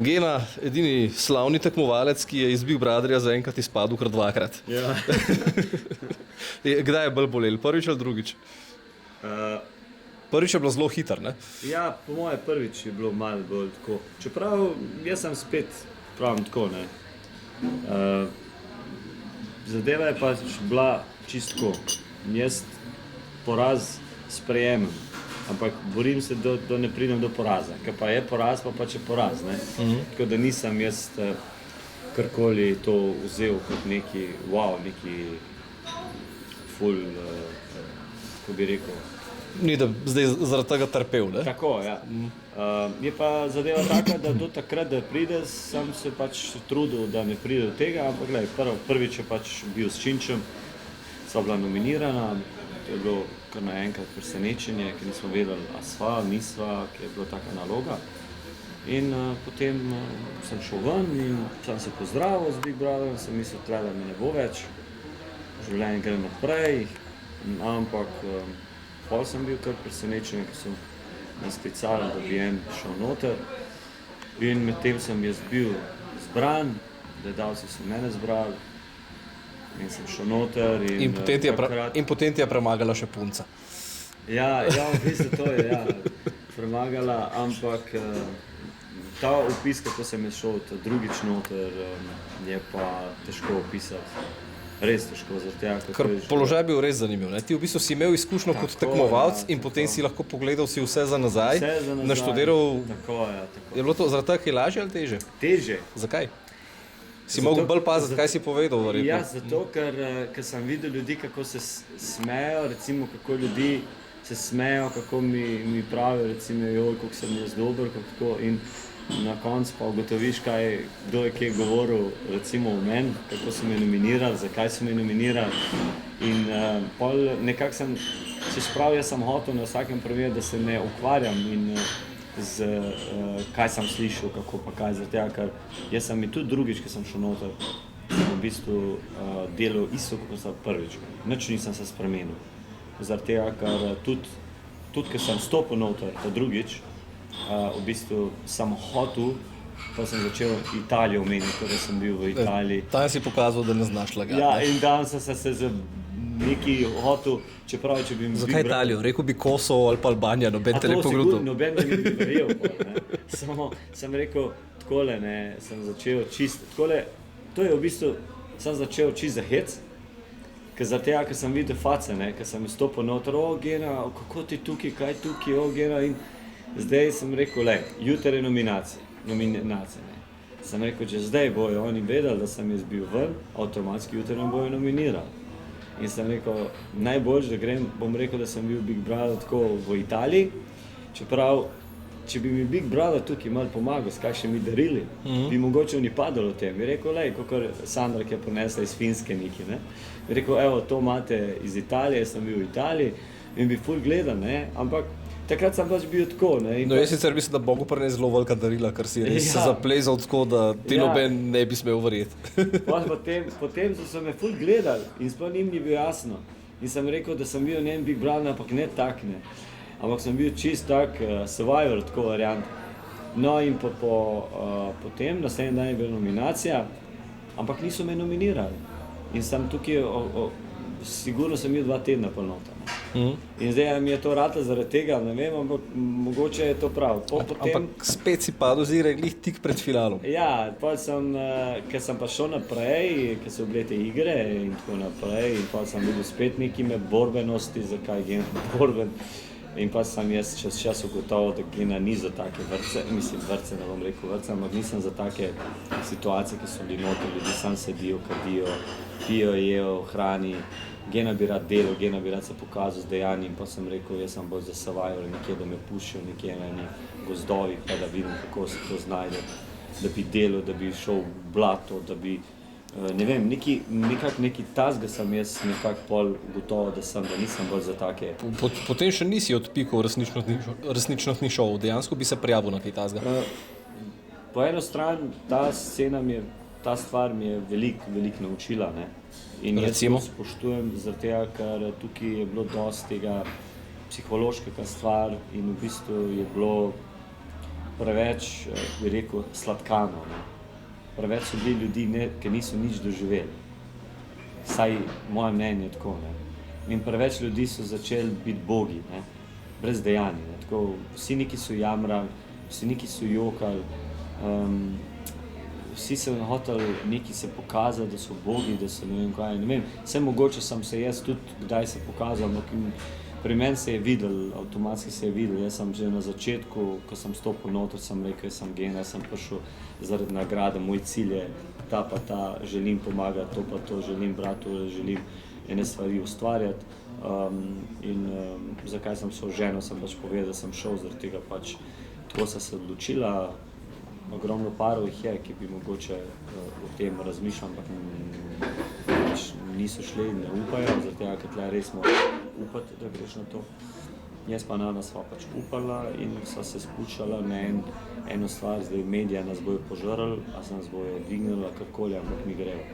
Gena, edini slavni tekmovalec, ki je iz Big Brotherja zaenkrat izpadel kar dvakrat. Ja. Kdaj je bolj bolel, prvič ali drugič? Prvič je bilo zelo hiter, ne? Ja, po moje prvič je bilo malo bolj tako. Čeprav jaz sem spet pravim tako, ne. Zadeva je pač bila čisto tako. Jaz poraz sprejemem, ampak borim se, da ne pridem do poraza. Ker pa je poraz, pa pač je poraz, ne. Tako da nisem jaz karkoli to vzel kot neki wow, neki ful, kako bi rekel. Ni da zdaj zaradi tega trpel, ne? Tako, ja. Je pa zadeva taka, da do takrat, da pride, sem se pač trudil, da ne pride do tega, ampak gledaj, prvič je pač bil s Činčem, sva bila nominirana, to je bilo kar naenkrat presenečenje, ker nismo vedeli, a sva, nisva, ker je bila taka naloga. In potem sem šel ven in sem se pozdravil z Big Brotherjem, sem mislil, da me ne bo več, življenje gre naprej, ampak pol sem bil kar presenečen, ker so nas klicali, da bi en šel noter. In medtem sem jaz bil zbran, gledalci so mene zbrali in sem šel noter. In potem ti je premagala še punca. Ja, v bistvu to je, ja, premagala, ampak ta opis, kako sem jaz šel drugič noter, je pa težko opisati. Res težko, zaradi tega, Ker položaj je bil res zanimiv, ne? Ti v bistvu si imel izkušnjo kot tekmovalec in potem si lahko pogledal si vse za nazaj, naštudiral. Tako, ja, tako. Je bilo to zaradi tega kaj lažje ali težje? Težje. Zakaj? Si mogel bolj paziti, kaj si povedal, verjetno? Ja, zato, ker sem videl ljudi, kako se smejo, recimo, kako ljudi se smejo, kako mi pravijo, recimo, joj, koliko sem jaz dober, kako tako, in na koncu pa ugotoviš, kdo je kje govoril, recimo o meni, kako so me nominirali, zakaj so me nominirali. In pol nekako sem se spravil, jaz sem hotel na vsakem primeru, da se ne ukvarjam in z kaj sem slišal, kako pa kaj, zaradi tega, ker jaz sem tudi drugič, ki sem šel noter, sem v bistvu delal isto, kot sem prvič. Nič nisem se spremenil. Zaradi tega, ker tudi ker sem stopil noter, ta drugič, v bistvu sem hotel, pa sem začel Italijo omeniti, torej sem bil v Italiji. Tam si pokazal, da ne znaš lagati. Ja, in tam sem se z neki hotel, čeprav če bi mi... Zakaj Italijo? Rekel bi Kosovo ali pa Albanija, noben te ne pogledal. Noben me ni verjel, ne. Samo sem rekel takole, ne, sem začel čist, takole, to je v bistvu, sem začel čist za hec, ker zaradi tega, ker sem videl face, ne, ker sem stopil noter, Gena, kako ti tukaj, kaj tukaj, Gena, in zdaj sem rekel, jutri je nominacija, ne. Sem rekel, če zdaj bojo oni vedeli, da sem jaz bil ven, avtomatski jutri me bojo nominirali. In sem rekel, najboljš, da grem, bom rekel, da sem bil Big Brother tako v Italiji, čeprav, če bi mi Big Brother tukaj malo pomagal, s kakšnimi darili, bi mogoče oni padali o tem. Bi rekel, kakor Sandra, ki je prinesla iz Finske neki, ne. Bi rekel, evo, to imate iz Italije, jaz sem bil v Italiji in bi ful gledal, ne, ampak takrat sem pač bil tako, ne. No, jaz sicer mislim, da Bogu prines zelo velika darila, ker si res se zaplezal tako, da ti noben ne bi smel verjeti. Potem so me ful gledali in sploh njim ni bil jasno. In sem rekel, da sem bil njen Big Brother, ampak ne tak, ne. Ampak sem bil čist tak survivor, tako variant. No in potem, naslednji dan je bila nominacija, ampak niso me nominirali. In sem tukaj, sigurno sem bil 2 tedna pol noter. In zdaj mi je to ratalo zaradi tega, ne vem, ampak mogoče je to prav. Ampak spet si padel z glih tik pred finalom. Ja, ker sem pa šel naprej, ker so bile te igre in tako naprej, in pa sem videl spet neki borbenosti, zakaj Gena borben. In pa sem jaz čas ugotovil, da Gena ni za take vrtce, mislim vrtce, ne bom rekel vrtce, ampak nisem za take situacije, ki so bili noter, ljudi sam sedijo, kadijo, pijo, jejo, hrani. Gena bi rad delal, Gena bi rad se pokazal z dejanji in pa sem rekel, jaz sem bolj za survivor nekje, da me pušijo nekje na enih gozdovih, pa da vidim, kako se to znajde, da bi delal, da bi šel v blato, da bi, ne vem, nekaj tazga sem jaz nekako pol gotovo, da nisem bolj za take. Potem še nisi odpikal resničnostnih šov, dejansko bi se prijavil na kaj tazga? Po eno stran ta stvar mi je veliko naučila, ne. In jaz to spoštujem zaradi tega, ker tukaj je bilo dosti tega psihološkega stvar in v bistvu je bilo preveč, bi rekel, sladkano. Ne. Preveč so bili ljudi, ki niso nič doživeli. Saj moje mnenje je tako. Ne. In preveč ljudi so začeli biti bogi, ne. Brez dejanja. Ne. Tako, vsi neki so jamrali, vsi neki so jokali, vsi so hoteli neki se pokazati, da so bogi, da so ne vem kaj. Ne vem, vse mogoče sem se jaz tudi kdaj se pokazal, ampak pri meni se je videl, avtomatski se je videl. Jaz sem že na začetku, ko sem stopil noter, sem rekel, jaz sem gen, jaz sem prišel zaradi nagrade, moj cilj je ta pa ta, želim pomagati, to pa to, želim brati, želim ene stvari ustvarjati. Zakaj sem šel ženo, sem pač povedal, da sem šel, zaradi tega pač tako sem se odločila. Ogromno parov jih je, ki bi mogoče o tem razmišljali, ampak niso šli in ne upajo, zaradi tega, ker tle res moraš upati, da greš na to. Jaz pa Nada sva pač upala in sva se spuščala na eno stvar, zdaj medija nas bojo požrli, a se nas bojo dvignili, karkoli, ampak mi grejo.